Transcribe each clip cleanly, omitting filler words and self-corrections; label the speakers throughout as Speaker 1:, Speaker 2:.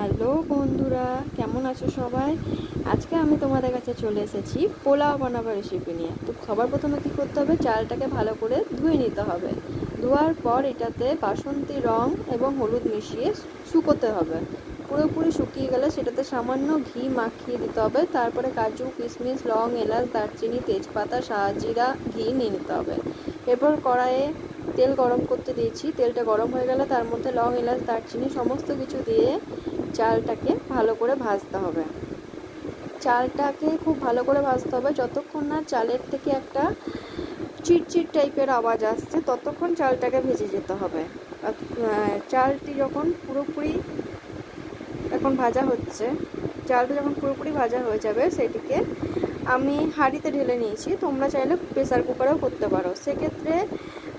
Speaker 1: Hello বন্ধুরা, কেমন আছো সবাই? আজকে আমি তোমাদের কাছে চলে এসেছি পোলাও বানাবার রেসিপি নিয়ে। তো সবার প্রথমে কী করতে হবে, চালটাকে ভালো করে ধুয়ে নিতে হবে। ধোয়ার পর এটাতে বাসন্তী রং এবং হলুদ মিশিয়ে শুকোতে হবে। পুরোপুরি শুকিয়ে গেলে সেটাতে সামান্য ঘি মাখিয়ে দিতে হবে। তারপরে কাজু, কিশমিশ, লং, এলাচ, দারচিনি, তেজপাতা, শাহজিরা, ঘি নিয়ে নিতে হবে। এরপর কড়াইয়ে তেল গরম করতে দিয়েছি। তেলটা গরম হয়ে গেলে তার মধ্যে লং, এলাচ, দারচিনি সমস্ত কিছু দিয়ে চালটাকে ভালো করে ভাজতে হবে। চালটাকে খুব ভালো করে ভাজতে হবে যতক্ষণ না চালের থেকে একটা চিটচিট টাইপের আওয়াজ আসছে, ততক্ষণ চালটাকে ভেজে যেতে হবে। চালটি যখন পুরোপুরি এখন ভাজা হচ্ছে, চালটা যখন পুরোপুরি ভাজা হয়ে যাবে সেটিকে আমি হাঁড়িতে ঢেলে নিয়েছি। তোমরা চাইলে প্রেসার কুকারেও করতে পারো। সেক্ষেত্রে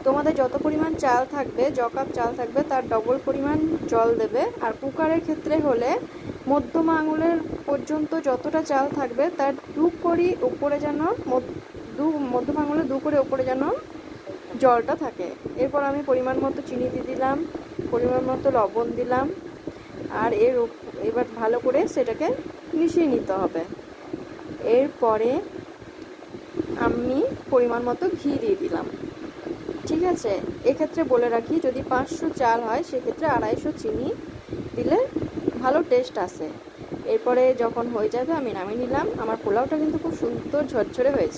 Speaker 1: তোমাদের যত পরিমাণ চাল থাকবে, কাপ চাল থাকবে তার ডবল পরিমাণ জল দেবে। আর কুকারের ক্ষেত্রে হলে মধ্যমা আঙুলের পর্যন্ত যতটা চাল থাকবে তার মধ্যমা আঙুলের 2 করে উপরে যেন জলটা থাকে। এরপর আমি পরিমাণ মতো চিনি দিয়ে দিলাম, পরিমাণ মতো লবণ দিলাম। আর এবার ভালো করে সেটাকে মিশিয়ে নিতে হবে। এরপরে আমি পরিমাণ মতো ঘি দিয়ে দিলাম। ঠিক আছে, এক্ষেত্রে বলে রাখি, যদি 500 চাল হয় সেক্ষেত্রে 250 চিনি দিলে ভালো টেস্ট আসে। এরপরে যখন হয়ে যাবে আমি নামিয়ে নিলাম। আমার পোলাওটা কিন্তু খুব সুন্দর ঝরঝরে হয়েছে।